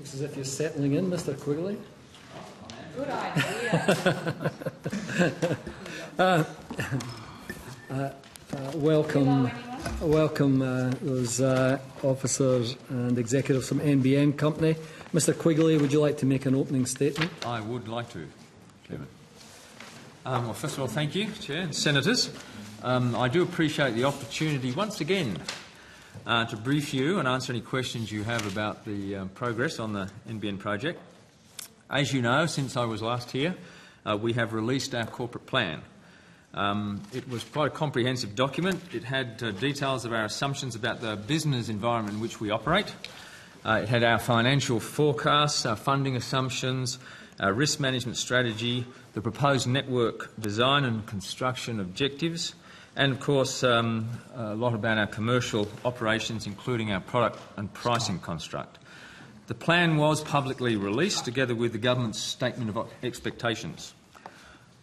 Looks as if you're settling in, Mr. Quigley. Good idea. Welcome those officers and executives from NBN Company. Mr. Quigley, would you like to make an opening statement? I would like to, Chairman. Well, first of all, thank you, Chair and Senators. I do appreciate the opportunity once again to brief you and answer any questions you have about the progress on the NBN project. As you know, since I was last here, we have released our corporate plan. It was quite a comprehensive document. It had details of our assumptions about the business environment in which we operate. It had our financial forecasts, our funding assumptions, our risk management strategy, the proposed network design and construction objectives, and, of course, a lot about our commercial operations, including our product and pricing construct. The plan was publicly released together with the government's statement of expectations.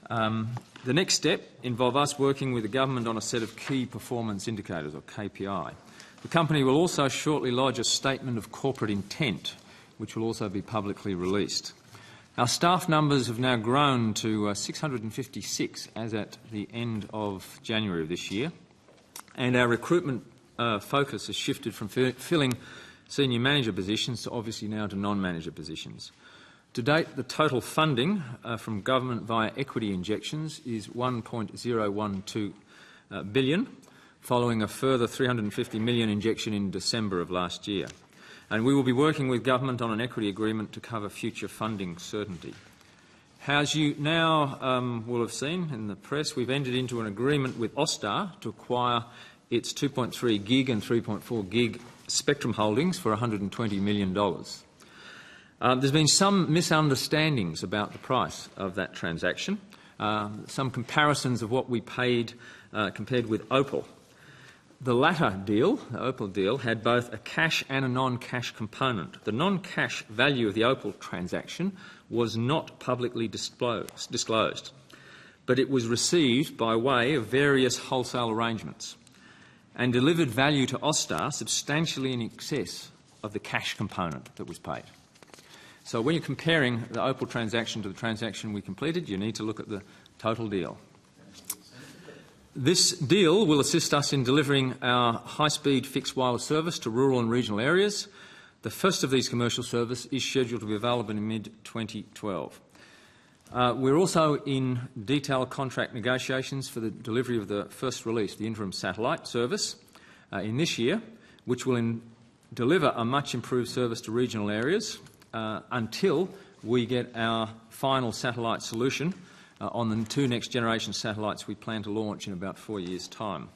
The next step involved us working with the government on a set of key performance indicators, or KPI. The company will also shortly lodge a statement of corporate intent, which will also be publicly released. Our staff numbers have now grown to 656 as at the end of January of this year, and our recruitment focus has shifted from filling senior manager positions to obviously now to non-manager positions. To date, the total funding from government via equity injections is $1.012 billion, following a further $350 million injection in December of last year. And we will be working with government on an equity agreement to cover future funding certainty. As you now will have seen in the press, we've entered into an agreement with Austar to acquire its 2.3 gig and 3.4 gig spectrum holdings for $120 million. There's been some misunderstandings about the price of that transaction, some comparisons of what we paid compared with Opal. The latter deal, the Opal deal, had both a cash and a non-cash component. The non-cash value of the Opal transaction was not publicly disclosed, but it was received by way of various wholesale arrangements and delivered value to Austar substantially in excess of the cash component that was paid. So when you're comparing the Opal transaction to the transaction we completed, you need to look at the total deal. This deal will assist us in delivering our high-speed fixed wireless service to rural and regional areas. The first of these commercial services is scheduled to be available in mid-2012. We're also in detailed contract negotiations for the delivery of the first release, the interim satellite service, in this year, which will deliver a much improved service to regional areas until we get our final satellite solution on the two next-generation satellites we plan to launch in about 4 years' time.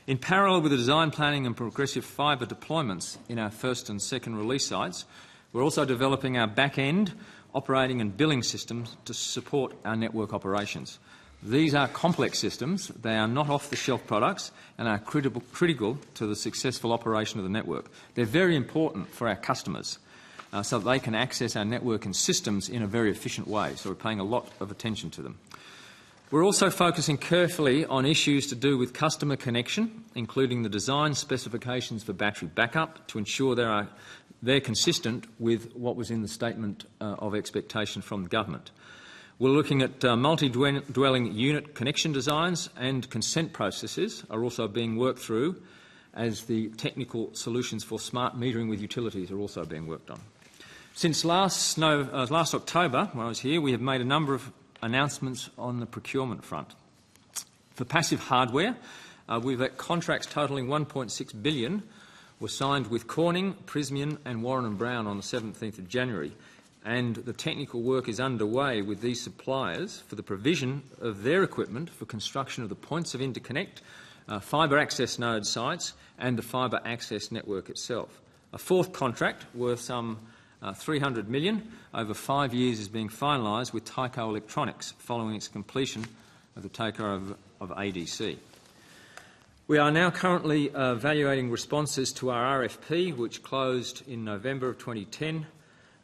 In parallel with the design, planning and progressive fibre deployments in our first and second release sites, we're also developing our back-end operating and billing systems to support our network operations. These are complex systems, they are not off-the-shelf products and are critical to the successful operation of the network. They're very important for our customers, so that they can access our network and systems in a very efficient way, so we're paying a lot of attention to them. We're also focusing carefully on issues to do with customer connection, including the design specifications for battery backup, to ensure they're consistent with what was in the statement of expectation from the government. We're looking at multi-dwelling unit connection designs, and consent processes are also being worked through, as the technical solutions for smart metering with utilities are also being worked on. Since last October, when I was here, we have made a number of announcements on the procurement front. For passive hardware, we've had contracts totalling $1.6 billion were signed with Corning, Prysmian and Warren & Brown on the 17th of January, and the technical work is underway with these suppliers for the provision of their equipment for construction of the points of interconnect, fibre access node sites and the fibre access network itself. A fourth contract worth some $300 million over 5 years is being finalised with Tyco Electronics following its completion of the takeover of ADC. We are now currently evaluating responses to our RFP, which closed in November of 2010.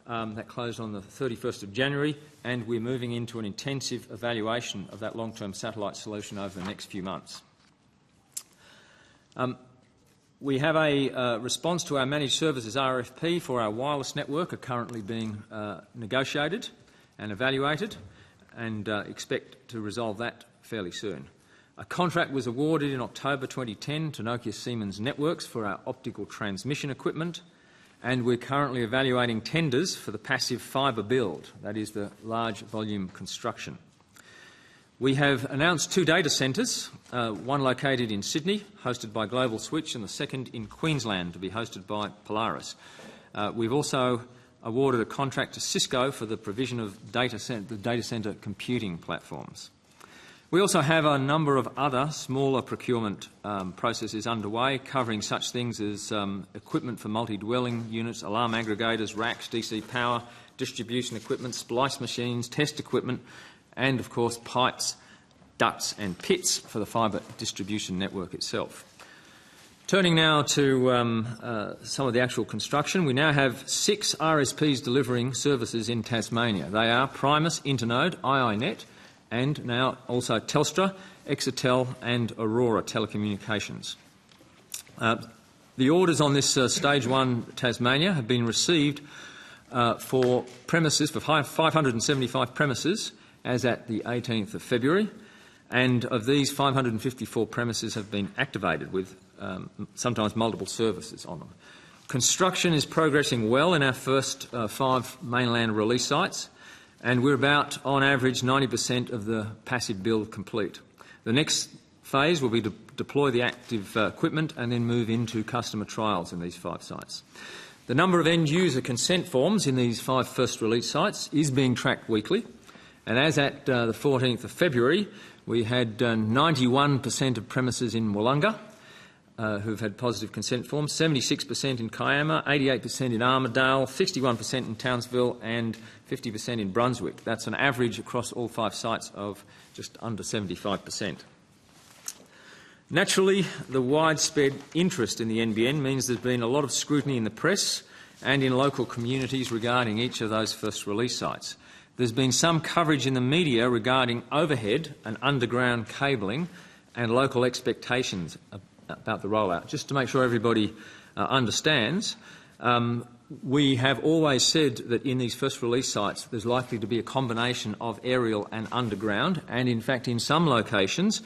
That closed on the 31st of January, and we're moving into an intensive evaluation of that long-term satellite solution over the next few months. We have a response to our managed services RFP for our wireless network are currently being negotiated and evaluated, and expect to resolve that fairly soon. A contract was awarded in October 2010 to Nokia Siemens Networks for our optical transmission equipment, and we're currently evaluating tenders for the passive fibre build, that is the large volume construction. We have announced 2 data centres, one located in Sydney, hosted by Global Switch, and the second in Queensland, to be hosted by Polaris. We've also awarded a contract to Cisco for the provision of the data centre computing platforms. We also have a number of other smaller procurement processes underway, covering such things as equipment for multi-dwelling units, alarm aggregators, racks, DC power, distribution equipment, splice machines, test equipment, and, of course, pipes, ducts and pits for the fibre distribution network itself. Turning now to some of the actual construction, we now have 6 RSPs delivering services in Tasmania. They are Primus, Internode, iiNet, and now also Telstra, Exetel and Aurora Telecommunications. The orders on this Stage 1 Tasmania have been received for premises, for 575 premises, as at the 18th of February, and of these 554 premises have been activated with sometimes multiple services on them. Construction is progressing well in our first 5 mainland release sites, and we're about, on average, 90% of the passive build complete. The next phase will be to deploy the active equipment and then move into customer trials in these 5 sites. The number of end-user consent forms in these 5 first release sites is being tracked weekly, and as at the 14th of February, we had 91% of premises in Wollonga who've had positive consent forms, 76% in Kiama, 88% in Armidale, 61% in Townsville and 50% in Brunswick. That's an average across all 5 sites of just under 75%. Naturally, the widespread interest in the NBN means there's been a lot of scrutiny in the press and in local communities regarding each of those first release sites. There's been some coverage in the media regarding overhead and underground cabling and local expectations about the rollout. Just to make sure everybody understands, we have always said that in these first release sites there's likely to be a combination of aerial and underground, and in fact in some locations,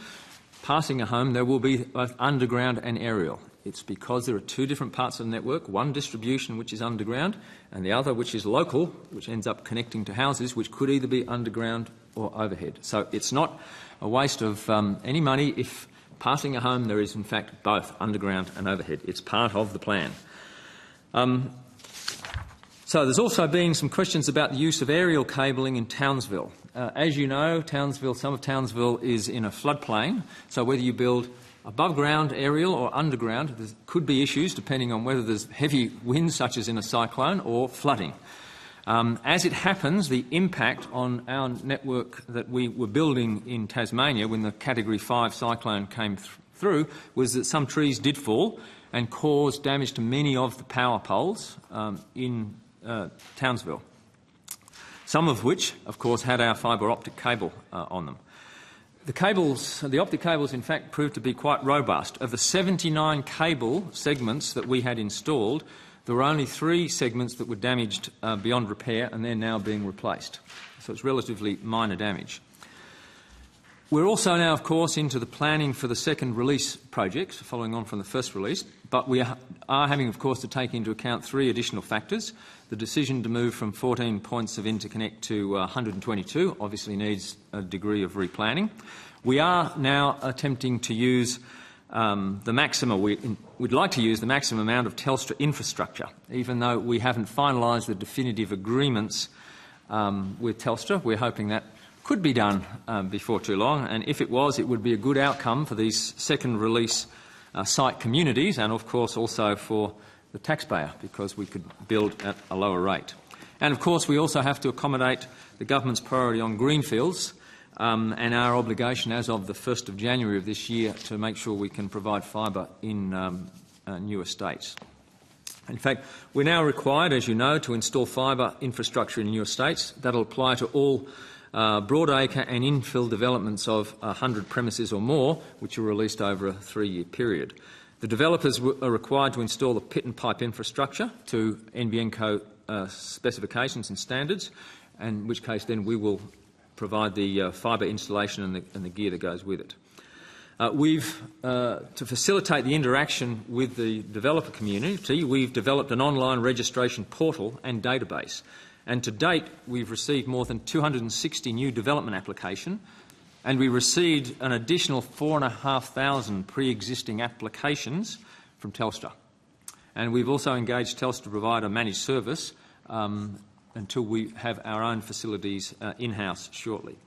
passing a home, there will be both underground and aerial. It's because there are 2 different parts of the network, one distribution which is underground and the other which is local, which ends up connecting to houses which could either be underground or overhead. So it's not a waste of any money if passing a home there is in fact both underground and overhead. It's part of the plan. So there's also been some questions about the use of aerial cabling in Townsville. As you know, some of Townsville is in a floodplain, so whether you build above ground aerial or underground, there could be issues depending on whether there's heavy winds such as in a cyclone or flooding. As it happens, the impact on our network that we were building in Tasmania when the Category 5 cyclone came through was that some trees did fall and caused damage to many of the power poles in Townsville, some of which, of course, had our fibre optic cable on them. The optic cables, in fact, proved to be quite robust. Of the 79 cable segments that we had installed, there were only 3 segments that were damaged beyond repair, and they're now being replaced. So it's relatively minor damage. We're also now, of course, into the planning for the second release project, following on from the first release, but we are having, of course, to take into account 3 additional factors. The decision to move from 14 points of interconnect to 122 obviously needs a degree of replanning. We are now attempting to use the maximum. We'd like to use the maximum amount of Telstra infrastructure, even though we haven't finalised the definitive agreements with Telstra. We're hoping that could be done before too long, and if it was, it would be a good outcome for these second release site communities and, of course, also for the taxpayer, because we could build at a lower rate. And, of course, we also have to accommodate the government's priority on greenfields and our obligation as of the 1st of January of this year to make sure we can provide fibre in new estates. In fact, we're now required, as you know, to install fibre infrastructure in new estates. That will apply to all broadacre and infill developments of 100 premises or more, which are released over a 3-year period. The developers are required to install the pit and pipe infrastructure to NBN Co specifications and standards, in which case then we will provide the fibre installation and the gear that goes with it. To facilitate the interaction with the developer community, we've developed an online registration portal and database. And to date, we've received more than 260 new development applications, and we received an additional 4,500 pre-existing applications from Telstra. And we've also engaged Telstra to provide a managed service until we have our own facilities in-house shortly.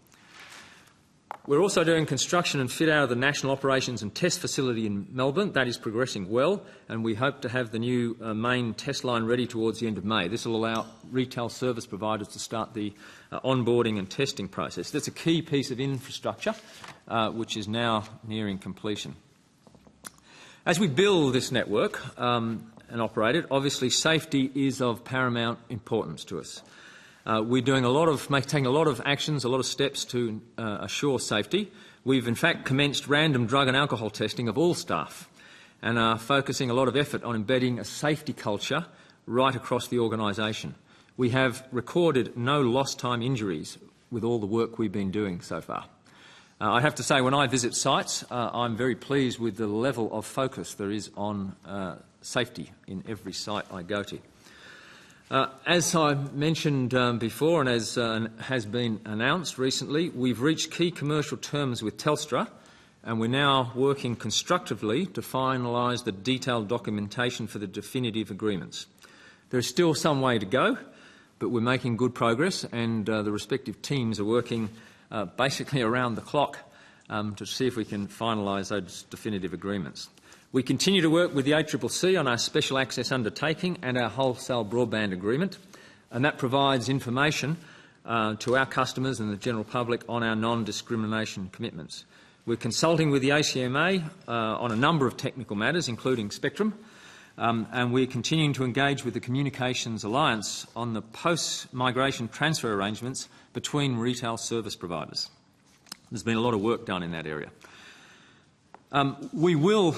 We're also doing construction and fit-out of the National Operations and Test Facility in Melbourne. That is progressing well, and we hope to have the new main test line ready towards the end of May. This will allow retail service providers to start the onboarding and testing process. That's a key piece of infrastructure which is now nearing completion. As we build this network and operate it, obviously safety is of paramount importance to us. We're doing taking a lot of actions, a lot of steps to assure safety. We've in fact commenced random drug and alcohol testing of all staff and are focusing a lot of effort on embedding a safety culture right across the organisation. We have recorded no lost time injuries with all the work we've been doing so far. I have to say, when I visit sites, I'm very pleased with the level of focus there is on safety in every site I go to. As I mentioned before and as has been announced recently, we've reached key commercial terms with Telstra, and we're now working constructively to finalise the detailed documentation for the definitive agreements. There is still some way to go, but we're making good progress, and the respective teams are working basically around the clock to see if we can finalise those definitive agreements. We continue to work with the ACCC on our special access undertaking and our wholesale broadband agreement, and that provides information to our customers and the general public on our non-discrimination commitments. We're consulting with the ACMA on a number of technical matters, including spectrum, and we're continuing to engage with the Communications Alliance on the post-migration transfer arrangements between retail service providers. There's been a lot of work done in that area. We will,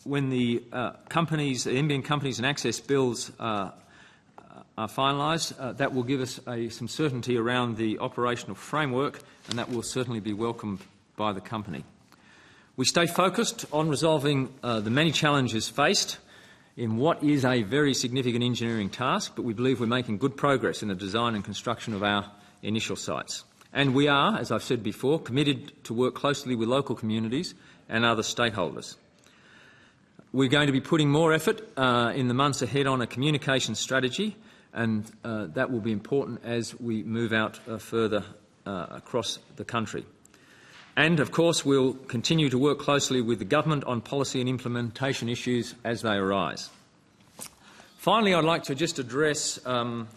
when the NBN companies and access bills are finalised, that will give us some certainty around the operational framework, and that will certainly be welcomed by the company. We stay focused on resolving the many challenges faced in what is a very significant engineering task, but we believe we're making good progress in the design and construction of our initial sites. And we are, as I've said before, committed to work closely with local communities and other stakeholders. We're going to be putting more effort in the months ahead on a communication strategy, and that will be important as we move out further across the country. And, of course, we'll continue to work closely with the government on policy and implementation issues as they arise. Finally, I'd like to just address an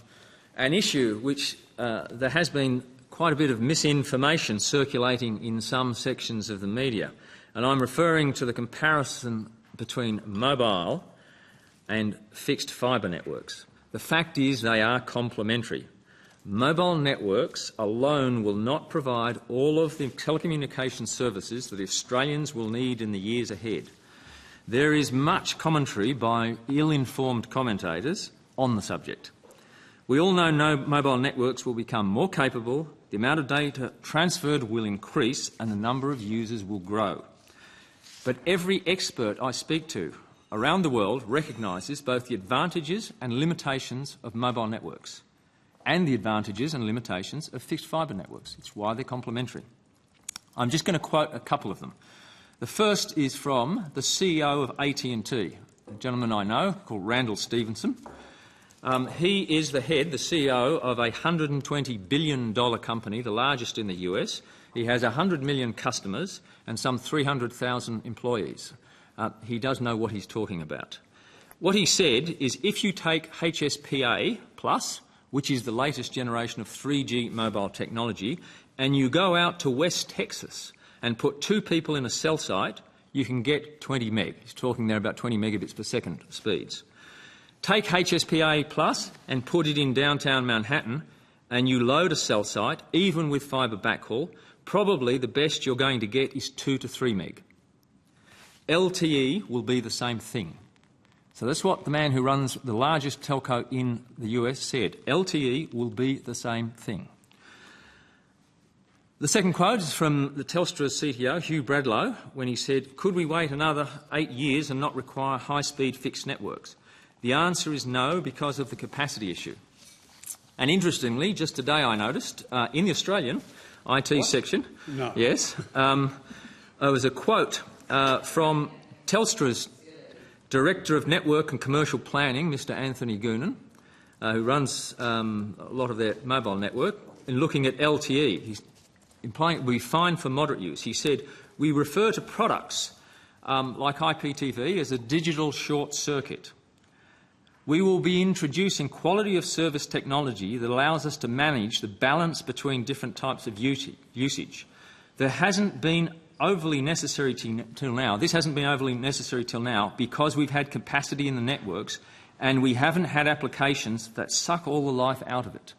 issue which there has been quite a bit of misinformation circulating in some sections of the media, and I'm referring to the comparison between mobile and fixed fibre networks. The fact is they are complementary. Mobile networks alone will not provide all of the telecommunication services that Australians will need in the years ahead. There is much commentary by ill-informed commentators on the subject. We all know mobile networks will become more capable, the amount of data transferred will increase, and the number of users will grow. But every expert I speak to around the world recognises both the advantages and limitations of mobile networks and the advantages and limitations of fixed fibre networks. It's why they're complementary. I'm just going to quote a couple of them. The first is from the CEO of AT&T, a gentleman I know called Randall Stevenson. He is the CEO of a $120 billion company, the largest in the US. He has 100 million customers and some 300,000 employees. He does know what he's talking about. What he said is if you take HSPA+, which is the latest generation of 3G mobile technology, and you go out to West Texas and put two people in a cell site, you can get 20 meg. He's talking there about 20 megabits per second speeds. Take HSPA+ and put it in downtown Manhattan, and you load a cell site, even with fibre backhaul, probably the best you're going to get is 2 to 3 meg. LTE will be the same thing. So that's what the man who runs the largest telco in the US said. LTE will be the same thing. The second quote is from the Telstra CTO, Hugh Bradlow, when he said, "Could we wait another 8 years and not require high-speed fixed networks?" The answer is no, because of the capacity issue. And interestingly, just today I noticed in the Australian IT section, yes, there was a quote from Telstra's Director of Network and Commercial Planning, Mr Anthony Goonan, who runs a lot of their mobile network, in looking at LTE. He's implying it will be fine for moderate use. He said, "We refer to products like IPTV as a digital short circuit. We will be introducing quality of service technology that allows us to manage the balance between different types of usage. There hasn't been overly necessary till now. This hasn't been overly necessary till now because we've had capacity in the networks and we haven't had applications that suck all the life out of it."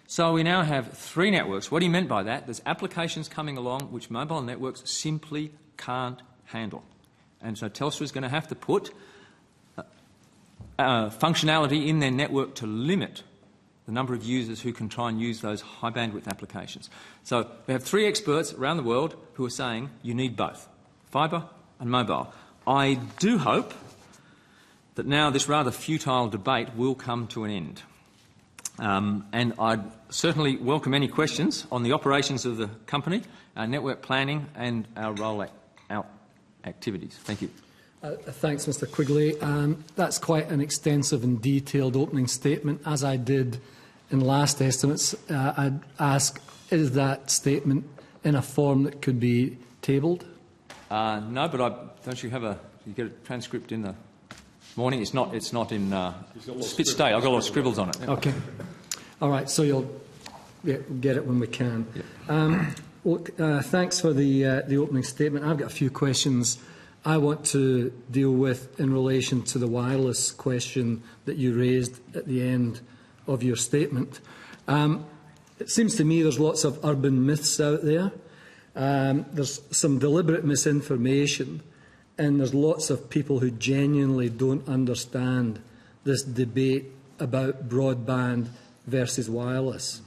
So we now have 3 networks. What he meant by that, there's applications coming along which mobile networks simply can't handle. And so Telstra is going to have to put functionality in their network to limit the number of users who can try and use those high bandwidth applications. So we have 3 experts around the world who are saying you need both, fibre and mobile. I do hope that now this rather futile debate will come to an end. And I'd certainly welcome any questions on the operations of the company, our network planning and our rollout activities. Thank you. Thanks, Mr Quigley. That's quite an extensive and detailed opening statement. As I did in last estimates, I'd ask, is that statement in a form that could be tabled? No, but don't you have you get a transcript in the morning? It's not in spit state. I've got a lot of scribbles on it. Yeah. Okay. All right, so you'll get it when we can. Yeah. Thanks for the opening statement. I've got a few questions I want to deal with in relation to the wireless question that you raised at the end of your statement. It seems to me there's lots of urban myths out there. There's some deliberate misinformation, and there's lots of people who genuinely don't understand this debate about broadband versus wireless.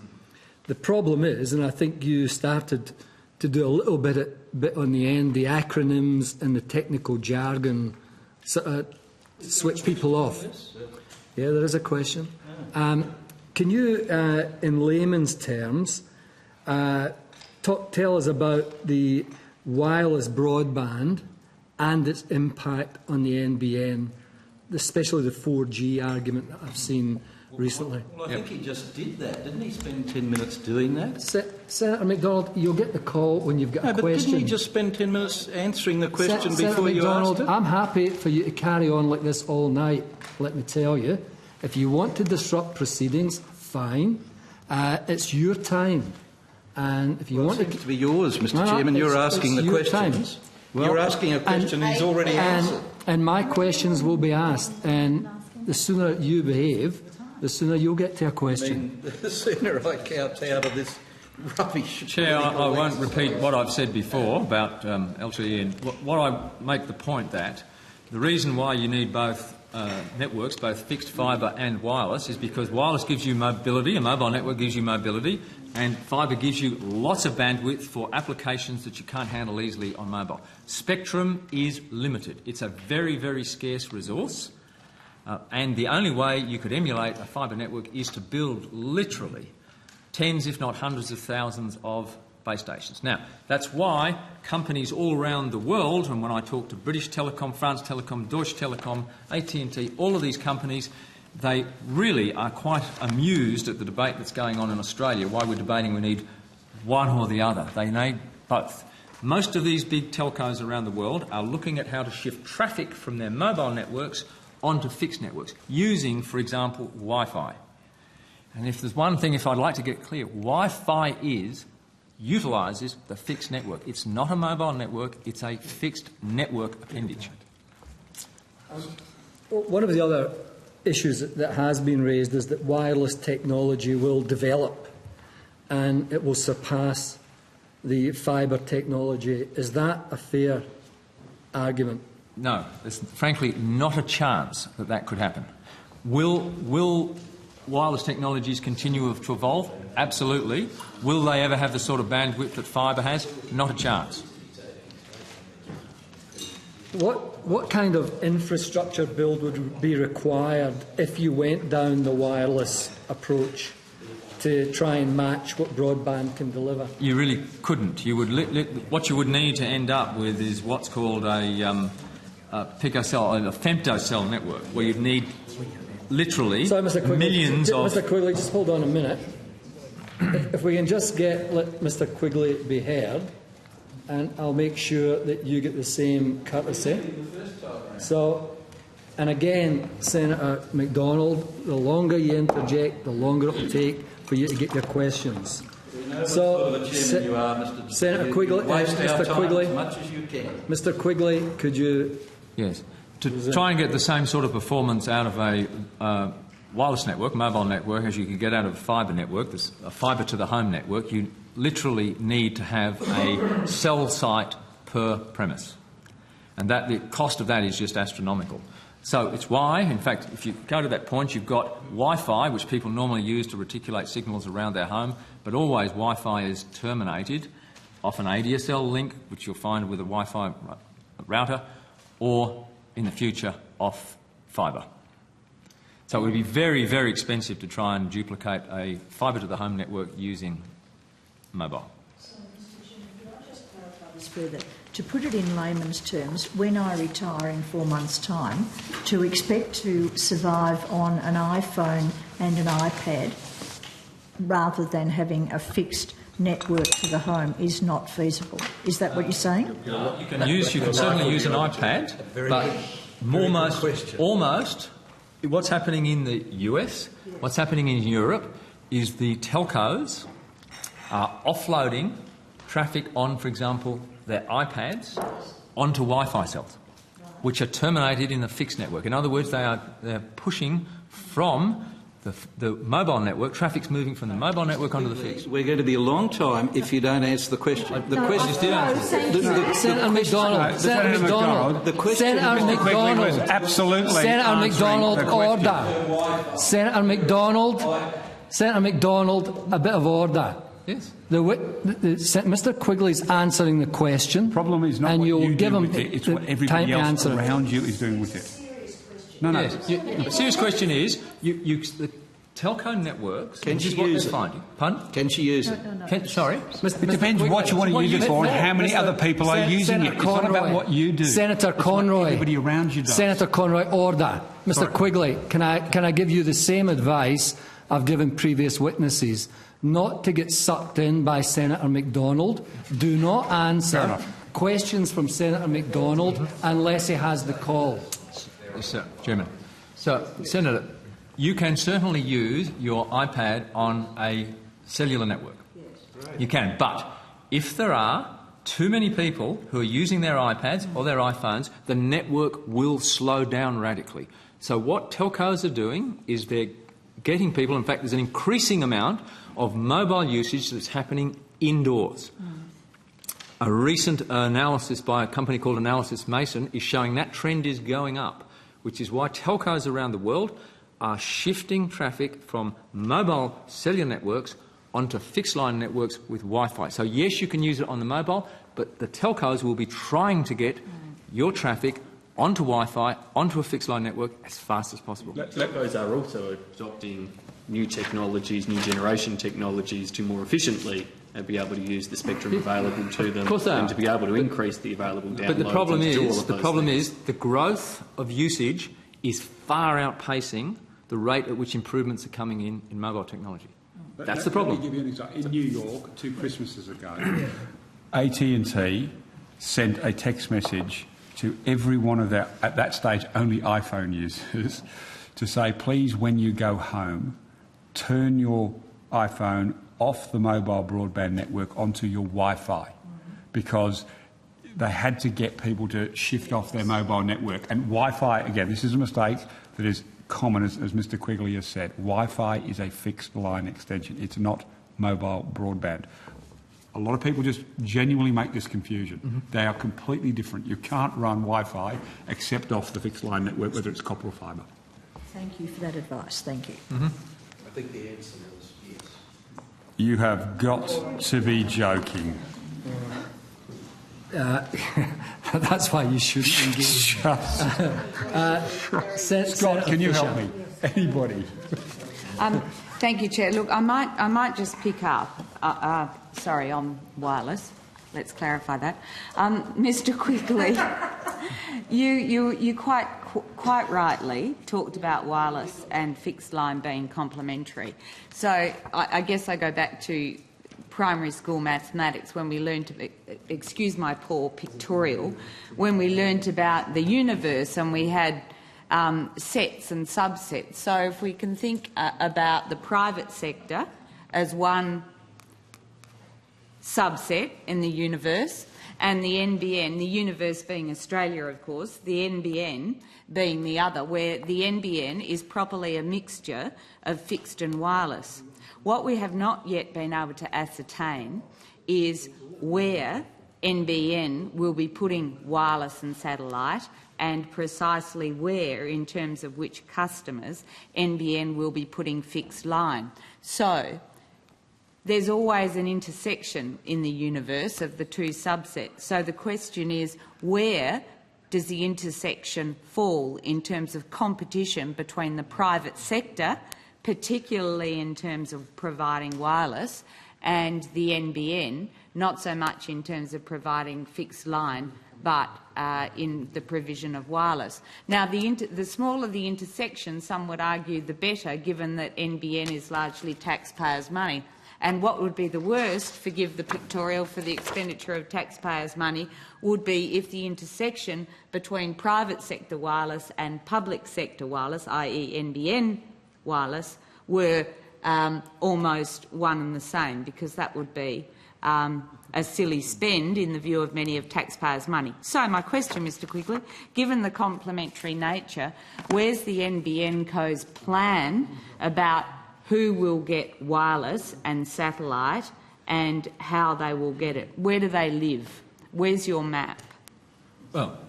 The problem is, and I think you started to do a little bit on the end, the acronyms and the technical jargon sort of switch people off. Yeah, there is a question. Can you, in layman's terms, tell us about the wireless broadband and its impact on the NBN, especially the 4G argument that I've seen recently? Well, I think he just did that, didn't he? Spend 10 minutes doing that? Senator MacDonald, you'll get the call when you've got a question. But didn't he just spend 10 minutes answering the question before you asked it? I'm happy for you to carry on like this all night, let me tell you. If you want to disrupt proceedings, fine. It's your time. And if you want it seems to be yours, Mr. Chairman. You're asking the questions. Well, you're asking a question he's already answered. And my questions will be asked. And the sooner you behave, the sooner you'll get to a question. The sooner I count out of this rubbish. Chair, I won't repeat what I've said before about LTE. And what I make the point that the reason why you need both networks, both fixed fibre and wireless, is because wireless gives you mobility, a mobile network gives you mobility, and fibre gives you lots of bandwidth for applications that you can't handle easily on mobile. Spectrum is limited. It's a very, very scarce resource. And the only way you could emulate a fibre network is to build literally tens, if not hundreds of thousands of base stations. Now, that's why companies all around the world, and when I talk to British Telecom, France Telecom, Deutsche Telekom, AT&T, all of these companies, they really are quite amused at the debate that's going on in Australia, why we're debating we need one or the other. They need both. Most of these big telcos around the world are looking at how to shift traffic from their mobile networks onto fixed networks, using, for example, Wi-Fi. And if there's one thing, if I'd like to get clear, Wi-Fi utilises the fixed network. It's not a mobile network, it's a fixed network appendage. One of the other issues that has been raised is that wireless technology will develop and it will surpass the fibre technology. Is that a fair argument? No, there's frankly not a chance that that could happen. Will wireless technologies continue to evolve? Absolutely. Will they ever have the sort of bandwidth that fibre has? Not a chance. What kind of infrastructure build would be required if you went down the wireless approach to try and match what broadband can deliver? You really couldn't. You would what you would need to end up with is what's called a picocell, a femtocell network, where you'd need literally millions of... Mr Quigley, just hold on a minute. If we can just let Mr Quigley be heard, and I'll make sure that you get the same courtesy. So, and again, Senator MacDonald, the longer you interject, the longer it will take for you to get your questions. So, Senator Quigley, Mr Quigley, as much as you can. Mr Quigley, could you... Yes. To try and get the same sort of performance out of a wireless network, mobile network, as you could get out of a fibre network, this a fibre to the home network, you literally need to have a cell site per premise. And that the cost of that is just astronomical. So it's why, in fact, if you go to that point, you've got Wi-Fi, which people normally use to reticulate signals around their home, but always Wi-Fi is terminated off an ADSL link, which you'll find with a Wi-Fi router, or in the future off fibre. So it would be very, very expensive to try and duplicate a fibre to the home network using mobile. So, Mr Chairman, could I just clarify this further? To put it in layman's terms, when I retire in 4 months' time, to expect to survive on an iPhone and an iPad rather than having a fixed network to the home is not feasible. Is that what you're saying? You can certainly use an iPad, but almost what's happening in the US, what's happening in Europe, is the telcos are offloading traffic on, for example, their iPads onto Wi-Fi cells, which are terminated in the fixed network. In other words, they're pushing from the mobile network. Traffic's moving from the mobile network onto the fixed. We're going to be a long time if you don't answer the question. The question is still answered. Senator MacDonald. Senator MacDonald. The question. Senator MacDonald. Absolutely. Senator MacDonald, order. Senator MacDonald. Senator MacDonald, a bit of order. Yes. Mr Quigley's answering the question. Problem is not and what you'll you give do him with it. It's the what time everybody to else answer around you is doing with it. No. The serious question is, the telco networks, Can which she is what use they're it? finding. Pardon? Can she use it? Sorry? It depends what you want to use it for and how many other people are using it. It's not about what you do. Senator It's Conroy. what everybody around you does. Senator Conroy, order. Mr Quigley, can I give you the same advice I've given previous witnesses? Not to get sucked in by Senator MacDonald. Do not answer questions from Senator MacDonald unless he has the call. Yes, sir. Chairman. So, Senator, you can certainly use your iPad on a cellular network. You can. But if there are too many people who are using their iPads or their iPhones, the network will slow down radically. So what telcos are doing is they're getting people, in fact, there's an increasing amount of mobile usage that's happening indoors. A recent analysis by a company called Analysis Mason is showing that trend is going up, which is why telcos around the world are shifting traffic from mobile cellular networks onto fixed-line networks with Wi-Fi. So, yes, you can use it on the mobile, but the telcos will be trying to get your traffic onto Wi-Fi, onto a fixed-line network as fast as possible. Telcos are also adopting new technologies, new generation technologies to more efficiently be able to use the spectrum available to them and to be able to increase the available downloads. But the problem is the growth of usage is far outpacing the rate at which improvements are coming in mobile technology. That's the problem. Let me give you an example. In New York, 2 Christmases ago, AT&T sent a text message to every one of their, at that stage, only iPhone users to say, please, when you go home, turn your iPhone off the mobile broadband network onto your Wi-Fi, because they had to get people to shift off their mobile network. And Wi-Fi, again, this is a mistake that is common, as Mr Quigley has said. Wi-Fi is a fixed line extension. It's not mobile broadband. A lot of people just genuinely make this confusion. They are completely different. You can't run Wi-Fi except off the fixed line network, whether it's copper or fibre. Thank you for that advice. Thank you. I think the answer was yes. You have got to be joking. That's why you shouldn't engage. Scott, can you help me? Anybody? Thank you, Chair. Look, I might just pick up. Sorry, on wireless. Let's clarify that, Mr. Quigley. You quite rightly talked about wireless and fixed line being complementary. So I guess I go back to primary school mathematics when we learned, excuse my poor pictorial, when we learnt about the universe and we had sets and subsets. So if we can think about the private sector as one subset in the universe, and the NBN, the universe being Australia, of course, the NBN being the other, where the NBN is properly a mixture of fixed and wireless. What we have not yet been able to ascertain is where NBN will be putting wireless and satellite, and precisely where, in terms of which customers, NBN will be putting fixed line. So there's always an intersection in the universe of the two subsets. So the question is, where does the intersection fall in terms of competition between the private sector, particularly in terms of providing wireless, and the NBN, not so much in terms of providing fixed line, but in the provision of wireless. Now, the smaller the intersection, some would argue the better, given that NBN is largely taxpayers' money. And what would be the worst, forgive the pictorial, for the expenditure of taxpayers' money, would be if the intersection between private sector wireless and public sector wireless, i.e. NBN wireless, were almost one and the same, because that would be a silly spend in the view of many of taxpayers' money. So my question, Mr Quigley, given the complementary nature, where's the NBN Co's plan about who will get wireless and satellite and how they will get it? Where do they live? Where's your map? Well,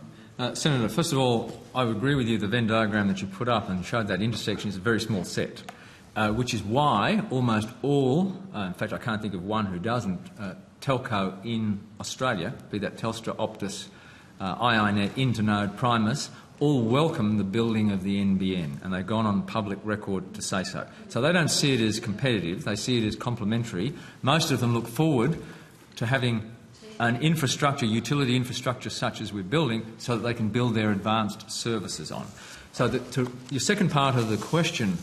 Senator, first of all, I would agree with you. The Venn diagram that you put up and showed that intersection is a very small set, which is why almost all, in fact I can't think of one who doesn't, telco in Australia, be that Telstra, Optus, iiNet, Internode, Primus, all welcome the building of the NBN, and they've gone on public record to say so. So they don't see it as competitive, they see it as complementary. Most of them look forward to having an infrastructure, utility infrastructure such as we're building, so that they can build their advanced services on. So to your second part of the question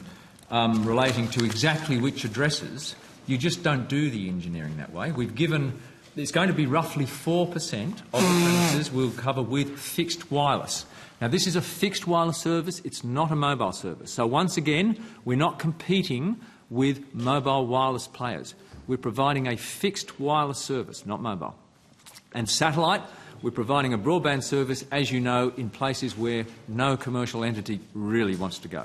relating to exactly which addresses, you just don't do the engineering that way. We've given, it's going to be roughly 4% of the premises we'll cover with fixed wireless. Now, this is a fixed wireless service, it's not a mobile service. So once again, we're not competing with mobile wireless players. We're providing a fixed wireless service, not mobile. And satellite, we're providing a broadband service, as you know, in places where no commercial entity really wants to go.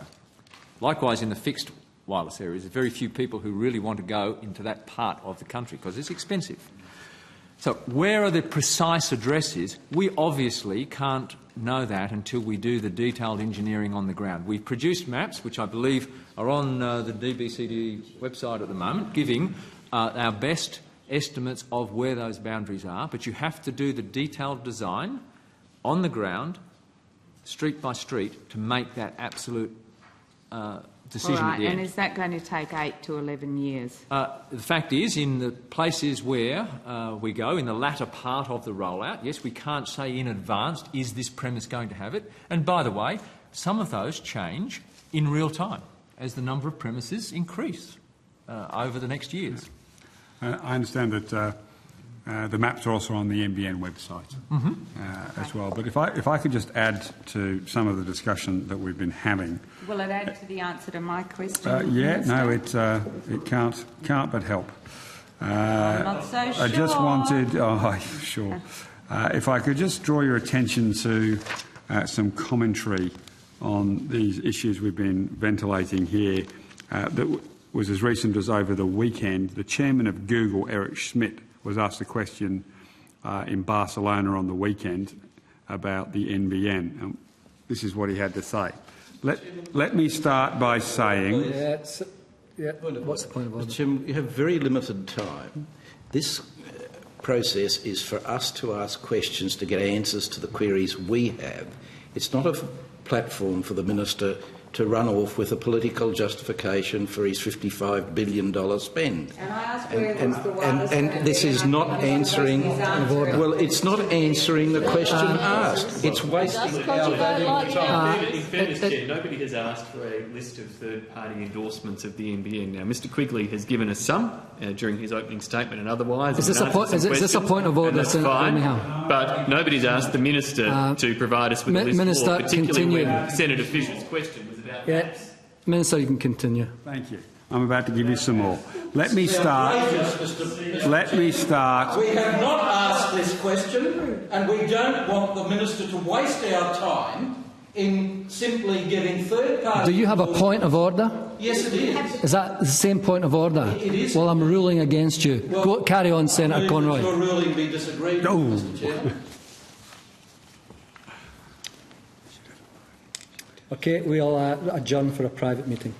Likewise, in the fixed wireless areas, there's very few people who really want to go into that part of the country because it's expensive. So where are the precise addresses? We obviously can't know that until we do the detailed engineering on the ground. We've produced maps, which I believe are on the DBCD website at the moment, giving our best estimates of where those boundaries are, but you have to do the detailed design on the ground, street by street, to make that absolute decision at the end. And is that going to take 8 to 11 years? The fact is, in the places where we go, in the latter part of the rollout, yes, we can't say in advance, is this premise going to have it? And by the way, some of those change in real time as the number of premises increase over the next years. I understand that the maps are also on the NBN website as well. But if I could just add to some of the discussion that we've been having. Will it add to the answer to my question? Yeah, no, it can't but help. I'm not so sure. I just wanted, sure. If I could just draw your attention to some commentary on these issues we've been ventilating here that was as recent as over the weekend. The chairman of Google, Eric Schmidt, was asked a question in Barcelona on the weekend about the NBN. This is what he had to say. Let me start by saying... What's the point of order? Mr. Chairman, you have very limited time. This process is for us to ask questions to get answers to the queries we have. It's not a platform for the Minister to run off with a political justification for his $55 billion spend. And I asked where was the wireless and this is not answering... Well, it's not answering the question asked. It's wasting our valuable time. In fairness, Chair, nobody has asked for a list of third-party endorsements of the NBN. Now, Mr Quigley has given us some during his opening statement and otherwise. Is this a point of order? That's fine, but nobody's asked the Minister to provide us with a list Minister, more, particularly continue. when Senator Fisher's question was about apps. Minister, you can continue. Thank you. I'm about to give you some more. Let me start. Let me start. We have not asked this question, and we don't want the Minister to waste our time in simply giving third-party... Do you have a point of order? Yes, it is. Is that the same point of order? It is. Well, I'm ruling against you. Well, carry on, Senator Conroy. Your ruling be disagreed with, Mr Chair. Okay, we'll adjourn for a private meeting.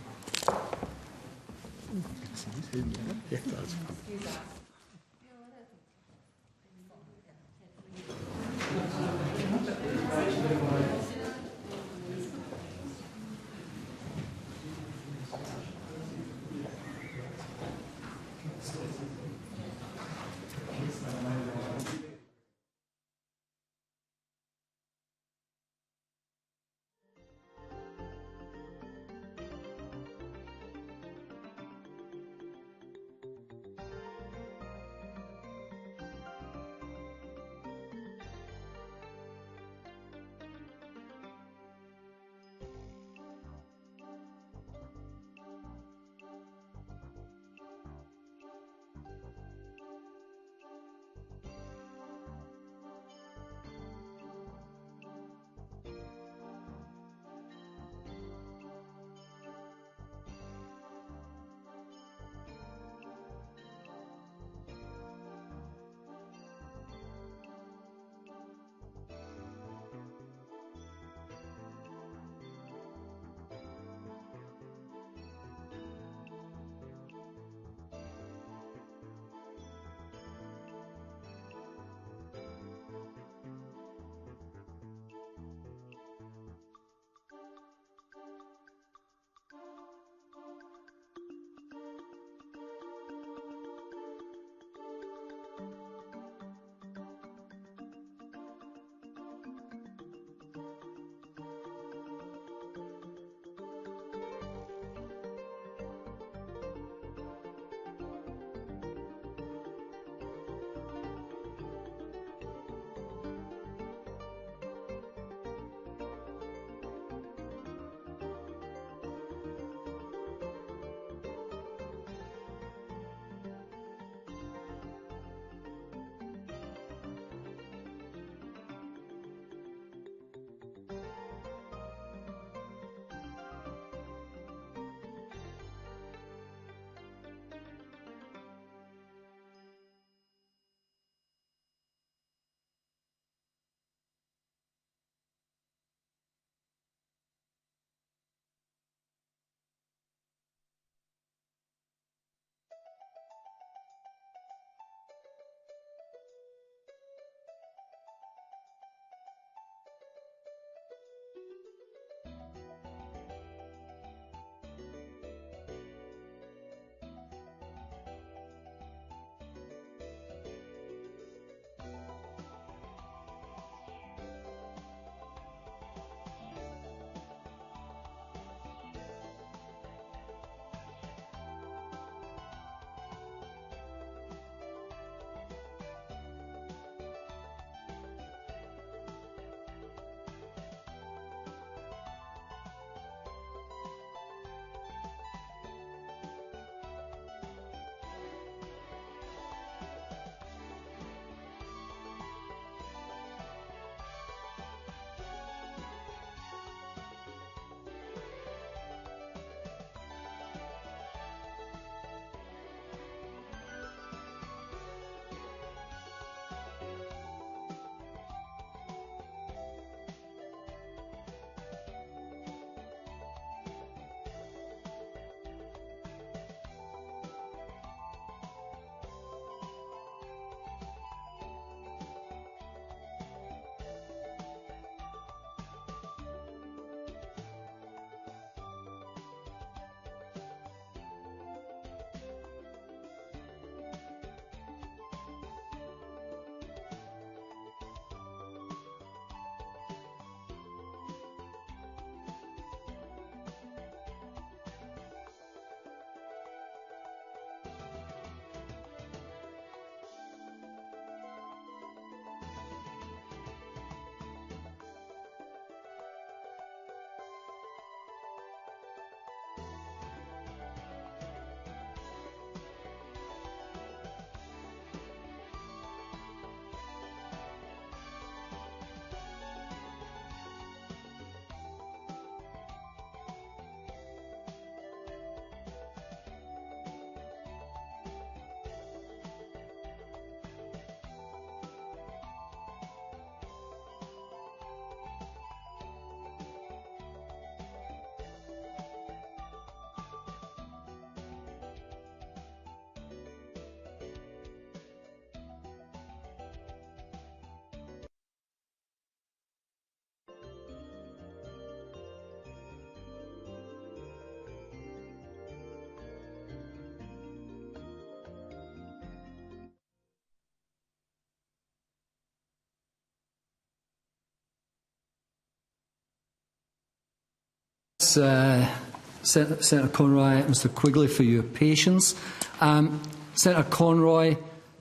Senator Conroy, Mr Quigley, for your patience. Senator Conroy,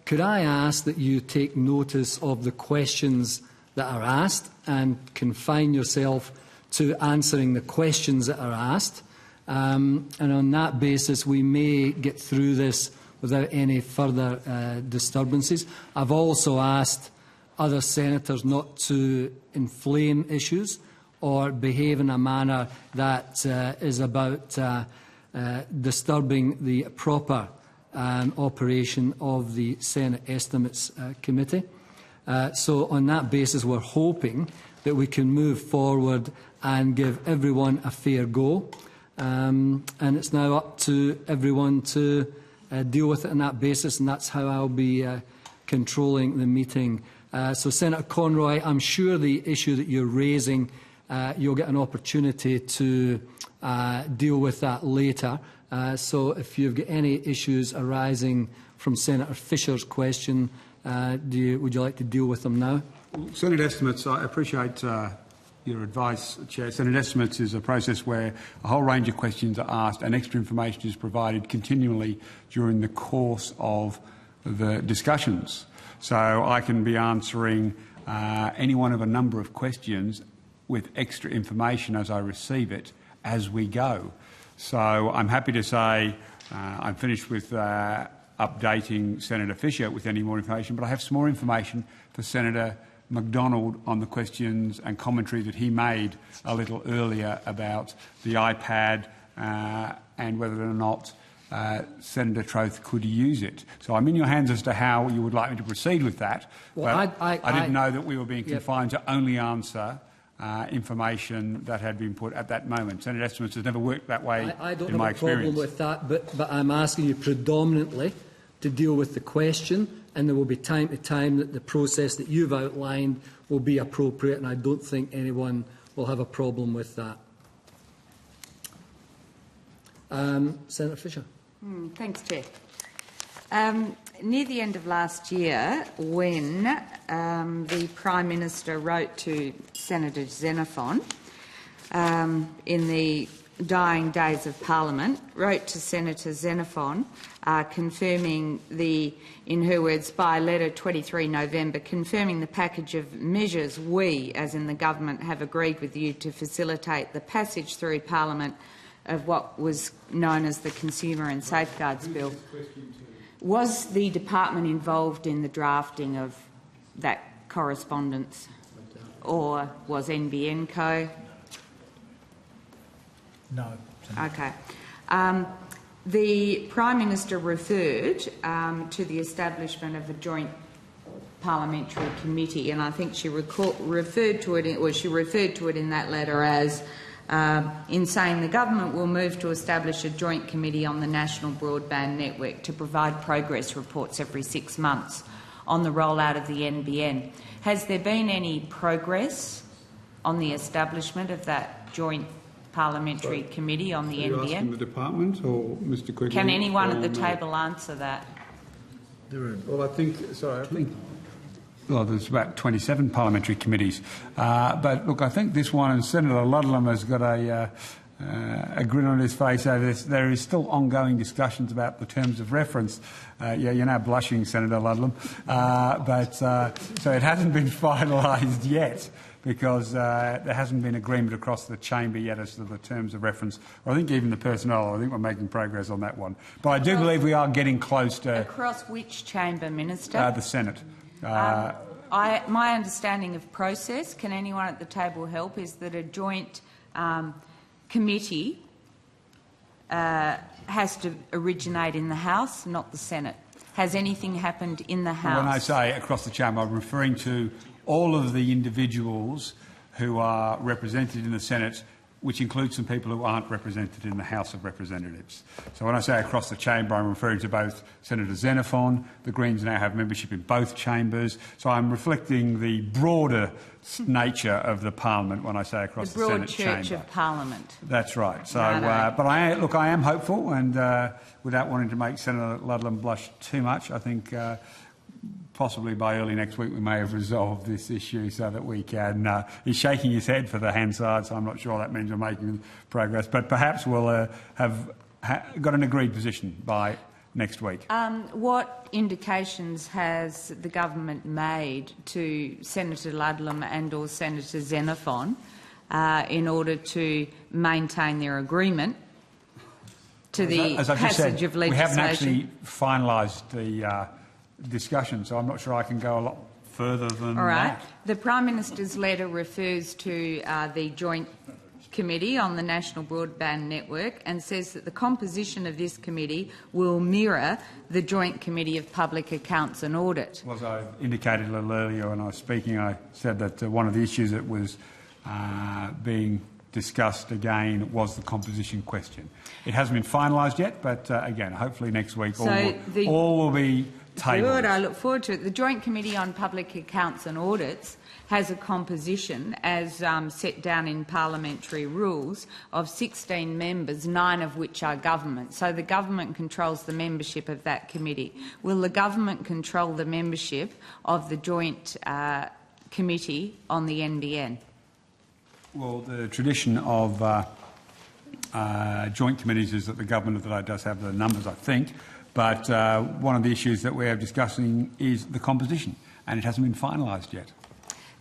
could I ask that you take notice of the questions that are asked and confine yourself to answering the questions that are asked? And on that basis, we may get through this without any further disturbances. I've also asked other senators not to inflame issues or behave in a manner that is about disturbing the proper operation of the Senate Estimates Committee. So on that basis, we're hoping that we can move forward and give everyone a fair go. And it's now up to everyone to deal with it on that basis, and that's how I'll be controlling the meeting. So, Senator Conroy, I'm sure the issue that you're raising, you'll get an opportunity to deal with that later. So if you've got any issues arising from Senator Fisher's question, would you like to deal with them now? Well, Senate estimates, I appreciate your advice, Chair. Senate estimates is a process where a whole range of questions are asked and extra information is provided continually during the course of the discussions. So I can be answering any one of a number of questions with extra information as I receive it as we go. So I'm happy to say I'm finished with updating Senator Fisher with any more information, but I have some more information for Senator McDonald on the questions and commentary that he made a little earlier about the iPad and whether or not Senator Troth could use it. So I'm in your hands as to how you would like me to proceed with that. Well, I didn't know that we were being confined to only answer information that had been put at that moment. Senate estimates has never worked that way in my experience. I don't have a problem with that, but I'm asking you predominantly to deal with the question, and there will be time to time that the process that you've outlined will be appropriate, and I don't think anyone will have a problem with that. Senator Fisher. Thanks, Chair. Near the end of last year, when the Prime Minister wrote to Senator Xenophon in the dying days of Parliament, wrote to Senator Xenophon confirming the, in her words, by letter 23 November, confirming the package of measures we, as in the government, have agreed with you to facilitate the passage through Parliament of what was known as the Consumer and Safeguards Bill. Was the department involved in the drafting of that correspondence, or was NBN Co? No. Okay. The Prime Minister referred to the establishment of a joint parliamentary committee, and I think she referred to it in that letter as in saying the government will move to establish a joint committee on the National Broadband Network to provide progress reports every 6 months on the rollout of the NBN. Has there been any progress on the establishment of that joint parliamentary committee on the NBN? Are you asking the department or Mr Quigley? Can anyone at the table answer that? Well, I think well, there's about 27 parliamentary committees. But look, I think this one, and Senator Ludlam has got a grin on his face over this. There is still ongoing discussions about the terms of reference. Yeah, you're now blushing, Senator Ludlam. So it hasn't been finalised yet, because there hasn't been agreement across the chamber yet as to the terms of reference. Or I think even the personnel, I think we're making progress on that one. But I do believe we are getting close to... Across which chamber, Minister? The Senate. My understanding of process, can anyone at the table help, is that a joint committee has to originate in the House, not the Senate. Has anything happened in the House? When I say across the chamber, I'm referring to all of the individuals who are represented in the Senate, which includes some people who aren't represented in the House of Representatives. So when I say across the chamber, I'm referring to both Senator Xenophon. The Greens now have membership in both chambers. So I'm reflecting the broader nature of the Parliament when I say across the Senate chamber. The broad church of Parliament. That's right. So, but I am hopeful, and without wanting to make Senator Ludlam blush too much, I think possibly by early next week we may have resolved this issue so that we can... he's shaking his head for the hand side, so I'm not sure that means we're making progress. But perhaps we'll have got an agreed position by next week. What indications has the government made to Senator Ludlam and or Senator Xenophon in order to maintain their agreement to the passage of legislation? We haven't actually finalised the discussion, so I'm not sure I can go a lot further than All right. that. The Prime Minister's letter refers to the Joint Committee on the National Broadband Network and says that the composition of this committee will mirror the Joint Committee of Public Accounts and Audit. Well, as I indicated a little earlier when I was speaking, I said that one of the issues that was being discussed again was the composition question. It hasn't been finalised yet, but again, hopefully next week all will be tabled. Good, I look forward to it. The Joint Committee on Public Accounts and Audits has a composition, as set down in parliamentary rules, of 16 members, 9 of which are government. So the government controls the membership of that committee. Will the government control the membership of the Joint Committee on the NBN? Well, the tradition of joint committees is that the government of the day does have the numbers, I think, but one of the issues that we're discussing is the composition, and it hasn't been finalised yet.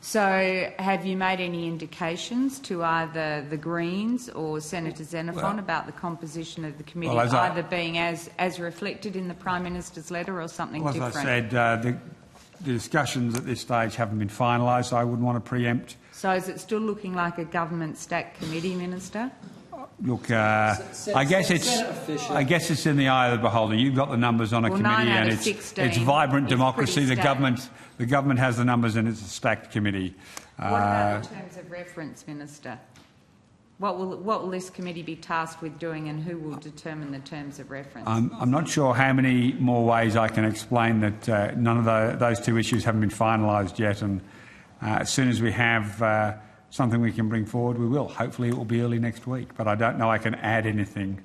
So have you made any indications to either the Greens or Senator Xenophon about the composition of the committee, either being as reflected in the Prime Minister's letter or something different? As I said, the discussions at this stage haven't been finalised, so I wouldn't want to preempt. So is it still looking like a government-stacked committee, Minister? Look, I guess it's in the eye of the beholder. You've got the numbers on a committee, and it's vibrant democracy. The government has the numbers, and it's a stacked committee. What about the terms of reference, Minister? What will this committee be tasked with doing, and who will determine the terms of reference? I'm not sure how many more ways I can explain that none of those two issues haven't been finalised yet, and as soon as we have something we can bring forward, we will. Hopefully it will be early next week, but I don't know I can add anything.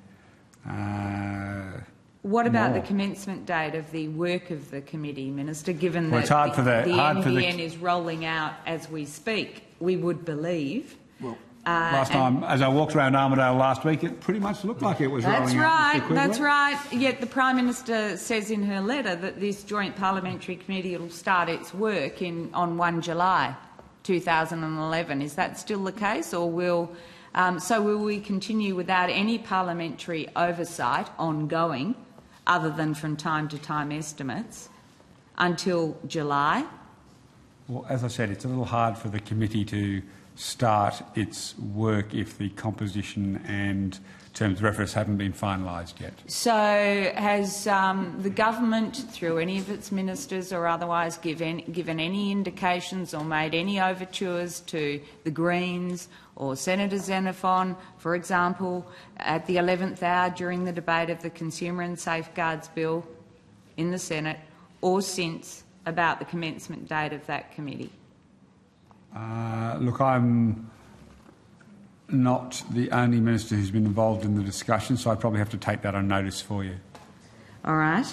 What about the commencement date of the work of the committee, Minister, given that the NBN is rolling out as we speak, we would believe? Well, last time, as I walked around Armidale last week, it pretty much looked like it was rolling out. That's right. Yet the Prime Minister says in her letter that this joint parliamentary committee will start its work on 1 July 2011. Is that still the case, or will we continue without any parliamentary oversight ongoing, other than from time to time estimates, until July? Well, as I said, it's a little hard for the committee to start its work if the composition and terms of reference haven't been finalised yet. So has the government, through any of its ministers or otherwise, given any indications or made any overtures to the Greens or Senator Xenophon, for example, at the 11th hour during the debate of the Consumer and Safeguards Bill in the Senate, or since, about the commencement date of that committee? Look, I'm not the only minister who's been involved in the discussion, so I probably have to take that on notice for you. All right.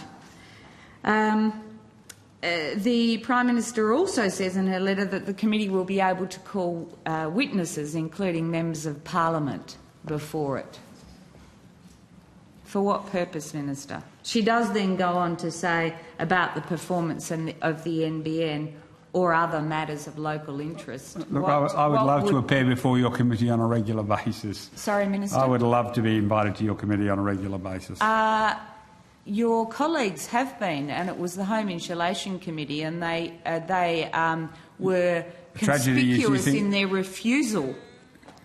The Prime Minister also says in her letter that the committee will be able to call witnesses, including members of Parliament, before it. For what purpose, Minister? She does then go on to say about the performance of the NBN or other matters of local interest. Look, I would love to appear before your committee on a regular basis. Sorry, Minister? I would love to be invited to your committee on a regular basis. Your colleagues have been, and it was the Home Insulation Committee, and they were conspicuous in their refusal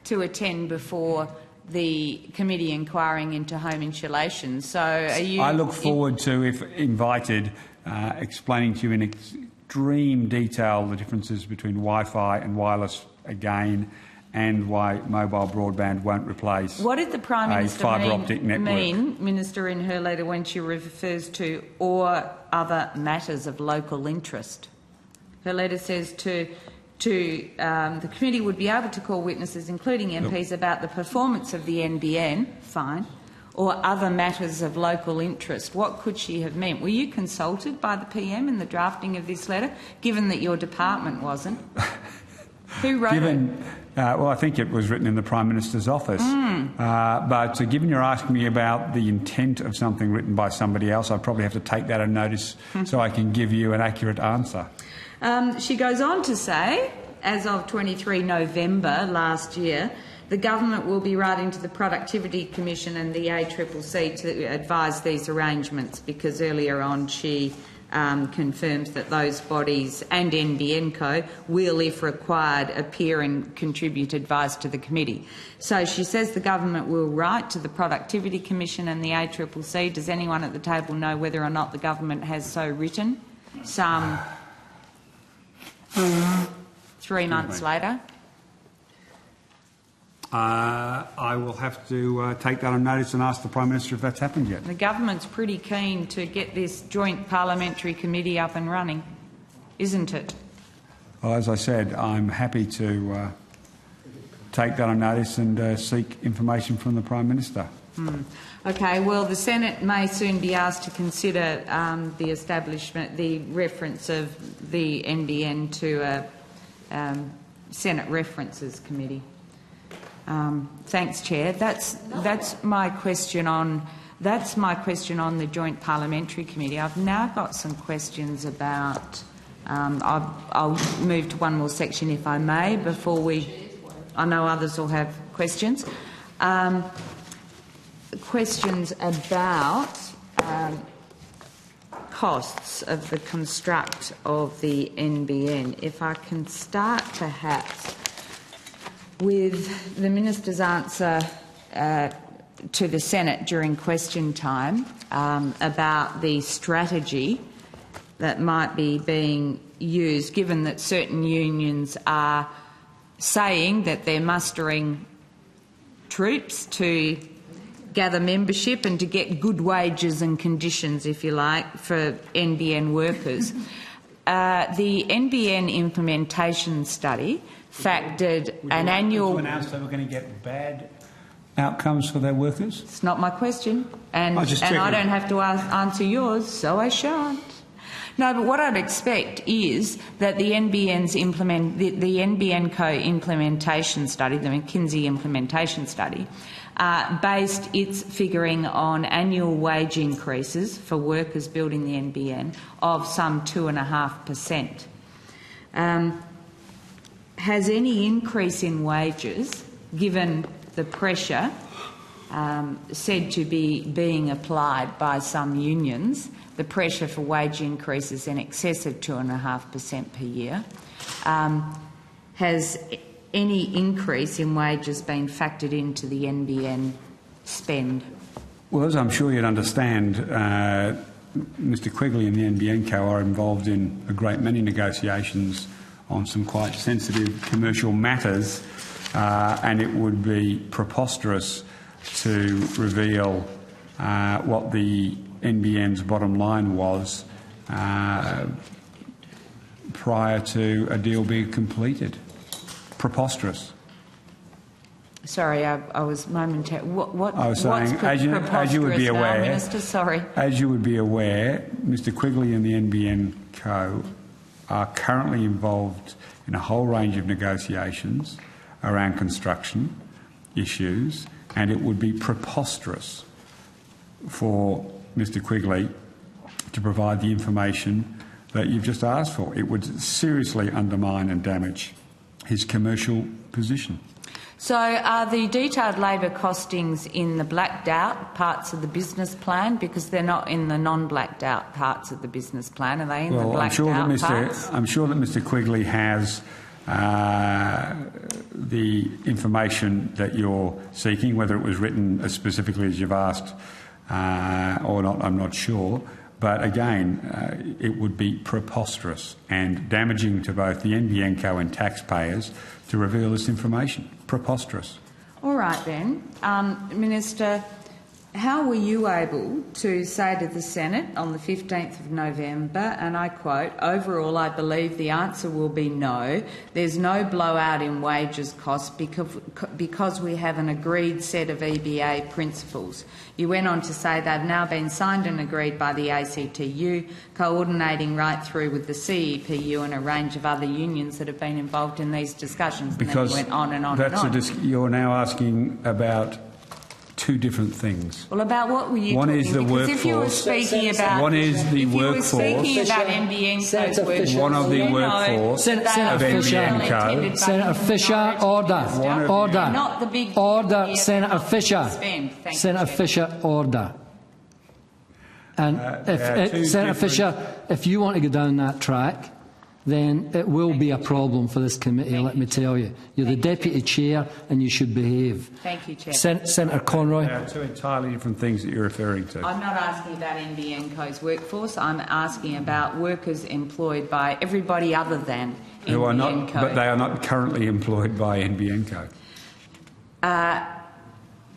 to attend before the committee inquiring into home insulation. So are you... I look forward to, if invited, explaining to you in extreme detail the differences between Wi-Fi and wireless again, and why mobile broadband won't replace what did the Prime Minister fibre optic network. Minister, in her letter when she refers to or other matters of local interest? Her letter says the committee would be able to call witnesses, including MPs, about the performance of the NBN, fine, or other matters of local interest. What could she have meant? Were you consulted by the PM in the drafting of this letter, given that your department wasn't? Who wrote it? Well, I think it was written in the Prime Minister's office. But given you're asking me about the intent of something written by somebody else, I'd probably have to take that on notice so I can give you an accurate answer. She goes on to say, as of 23 November last year, the government will be writing to the Productivity Commission and the ACCC to advise these arrangements, because earlier on she confirms that those bodies and NBN Co will, if required, appear and contribute advice to the committee. So she says the government will write to the Productivity Commission and the ACCC. Does anyone at the table know whether or not the government has so written? Some 3 months later. I will have to take that on notice and ask the Prime Minister if that's happened yet. The government's pretty keen to get this joint parliamentary committee up and running, isn't it? Well, as I said, I'm happy to take that on notice and seek information from the Prime Minister. Okay, well, the Senate may soon be asked to consider the reference of the NBN to a Senate References Committee. Thanks, Chair. That's my question on the Joint Parliamentary Committee. I've now got some questions about. I'll move to one more section, if I may, before we. I know others will have questions. Questions about costs of the construct of the NBN. If I can start, perhaps, with the Minister's answer to the Senate during question time about the strategy that might be being used, given that certain unions are saying that they're mustering troops to gather membership and to get good wages and conditions, if you like, for NBN workers. The NBN implementation study factored an annual... To announce they were going to get bad outcomes for their workers? It's not my question, and I don't have to answer yours, so I shan't. No, but what I'd expect is that the NBN Co implementation study, the McKinsey implementation study, based its figuring on annual wage increases for workers building the NBN of some 2.5%. Has any increase in wages, given the pressure said to be being applied by some unions, the pressure for wage increases in excess of 2.5% per year, has any increase in wages been factored into the NBN spend? Well, as I'm sure you'd understand, Mr Quigley and the NBN Co are involved in a great many negotiations on some quite sensitive commercial matters, and it would be preposterous to reveal what the NBN's bottom line was prior to a deal being completed. Preposterous. Sorry, I was momentary. I was saying, as you would be aware, Minister, sorry. As you would be aware, Mr Quigley and the NBN Co are currently involved in a whole range of negotiations around construction issues, and it would be preposterous for Mr Quigley to provide the information that you've just asked for. It would seriously undermine and damage his commercial position. So are the detailed labour costings in the blacked out parts of the business plan? Because they're not in the non-blacked out parts of the business plan. Are they in the blacked out parts? I'm sure that Mr Quigley has the information that you're seeking, whether it was written as specifically as you've asked or not, I'm not sure. But again, it would be preposterous and damaging to both the NBN Co and taxpayers to reveal this information. Preposterous. All right then. Minister, How were you able to say to the Senate on the 15th of November, and I quote, "Overall, I believe the answer will be no. There's no blowout in wages costs because we have an agreed set of EBA principles." You went on to say they've now been signed and agreed by the ACTU, coordinating right through with the CEPU and a range of other unions that have been involved in these discussions. Because and then you went on and on that's and on. you're now asking about two different things. Well, about what were you One talking? is the because workforce. if you were speaking about, One is the if workforce. you were speaking about NBN co's workforce, One of the you know workforce that they are of NBN co. intended by Senator Fisher, minority order. staff, Order. Not the big Order, year Senator that Fisher. spend. Thank you, Senator Chair. Fisher, order. And Senator Fisher, if you want to go down that track, then it will be a problem for this committee, let me tell you. You're the deputy chair and you should behave. Thank you, Chair. Senator Conroy. There are two entirely different things that you're referring to. I'm not asking about NBN co's workforce. I'm asking about workers employed by everybody other than Who are NBN not, co. but they are not currently employed by NBN co.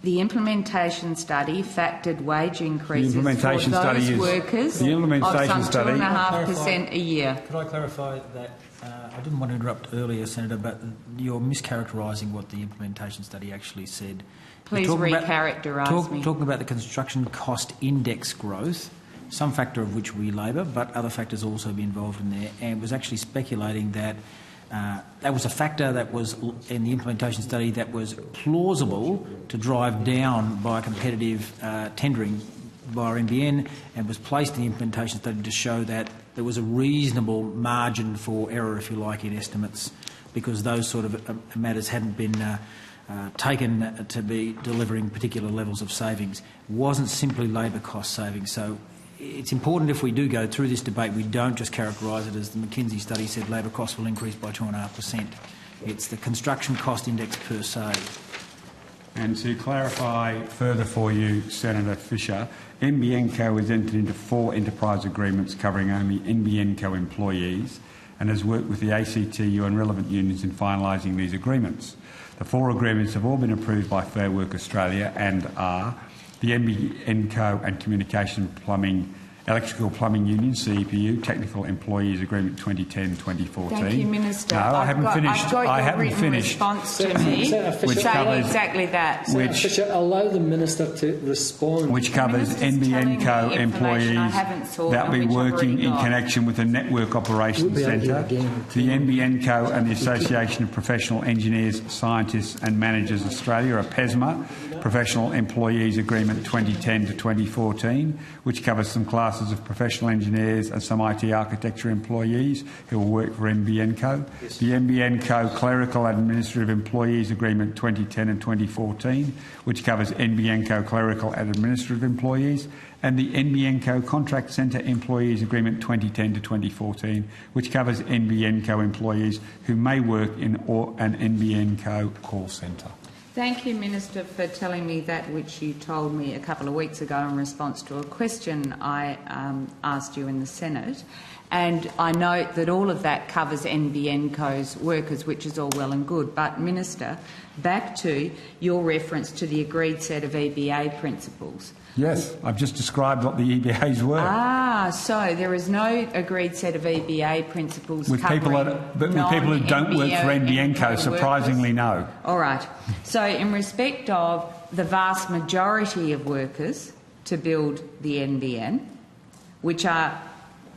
The implementation study factored wage increases for implementation those study is- workers the implementation of some study- 2.5% a year. Could I clarify that? I didn't want to interrupt earlier, Senator, but you're mischaracterising what the implementation study actually said. Please You're talking recharacterise me. Talking about the construction cost index growth, some factor of which we labour, but other factors also be involved in there, and was actually speculating that that was a factor that was in the implementation study that was plausible to drive down by competitive tendering via NBN, and was placed in the implementation study to show that there was a reasonable margin for error, if you like, in estimates, because those sort of matters hadn't been taken to be delivering particular levels of savings. It wasn't simply labour cost savings. So it's important, if we do go through this debate, we don't just characterise it as the McKinsey study said labour costs will increase by 2.5%. It's the construction cost index per se. And to clarify further for you, Senator Fisher, NBN co has entered into 4 enterprise agreements covering only NBN co employees and has worked with the ACTU and relevant unions in finalising these agreements. The 4 agreements have all been approved by Fair Work Australia and are the NBN co and Communication Electrical Plumbing Union, CEPU, Technical Employees Agreement 2010-2014. Thank you, Minister. No, I haven't finished. I've got your I haven't written finished. response to me Which saying covers- exactly that. Senator Fisher, allow the Minister to respond. Which covers Minister's telling NBN co me information employees I haven't sought that will and be which I've working already in got. connection with the Network Operations We'll be out here Centre, again. the NBN co and the Association of Professional Engineers, Scientists and Managers Australia, a PESMA, Professional Employees Agreement 2010-2014, which covers some classes of professional engineers and some IT architecture employees who will work for NBN co. The NBN co Clerical Administrative Employees Agreement 2010 and 2014, which covers NBN co Clerical and Administrative Employees, and the NBN co Contract Centre Employees Agreement 2010 to 2014, which covers NBN co employees who may work in an NBN co call centre. Thank you, Minister, for telling me that which you told me a couple of weeks ago in response to a question I asked you in the Senate. And I note that all of that covers NBN co's workers, which is all well and good. But, Minister, back to your reference to the agreed set of EBA principles. Yes, I've just described what the EBAs were. So there is no agreed set of EBA principles With people who don't work for NBN co, surprisingly no. All right. So in respect of the vast majority of workers to build the NBN, which are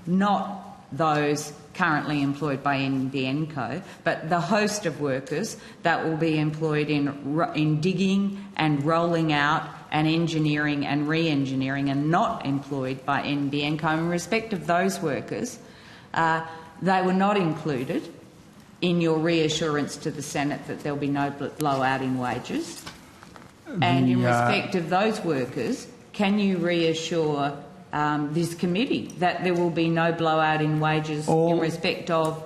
not those currently employed by NBN co, but the host of workers that will be employed in digging and rolling out and engineering and re-engineering and not employed by NBN co. In respect of those workers, they were not included in your reassurance to the Senate that there will be no blowout in wages. And in respect of those workers, can you reassure this committee that there will be no blowout in wages in respect of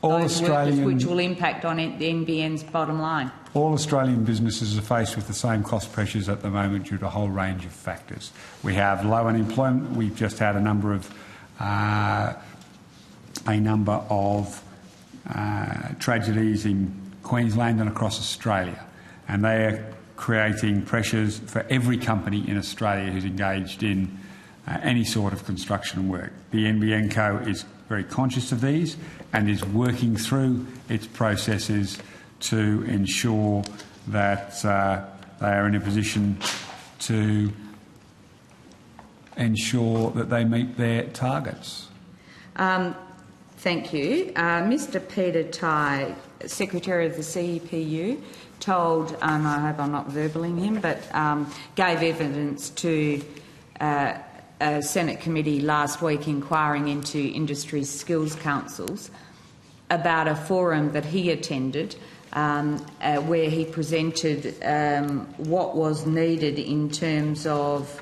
those workers, which will impact on the NBN's bottom line? All Australian businesses are faced with the same cost pressures at the moment due to a whole range of factors. We have low unemployment. We've just had a number of tragedies in Queensland and across Australia, and they are creating pressures for every company in Australia who's engaged in any sort of construction work. The NBN Co is very conscious of these and is working through its processes to ensure that they are in a position to ensure that they meet their targets. Thank you. Mr Peter Tai, Secretary of the CEPU, told, and I hope I'm not verbalising him, but gave evidence to a Senate committee last week inquiring into industry skills councils about a forum that he attended where he presented what was needed in terms of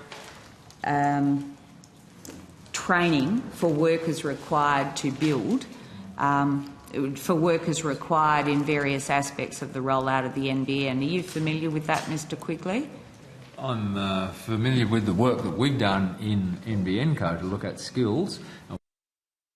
training for workers required to build, for workers required in various aspects of the rollout of the NBN. Are you familiar with that, Mr Quigley? I'm familiar with the work that we've done in NBN Co to look at skills.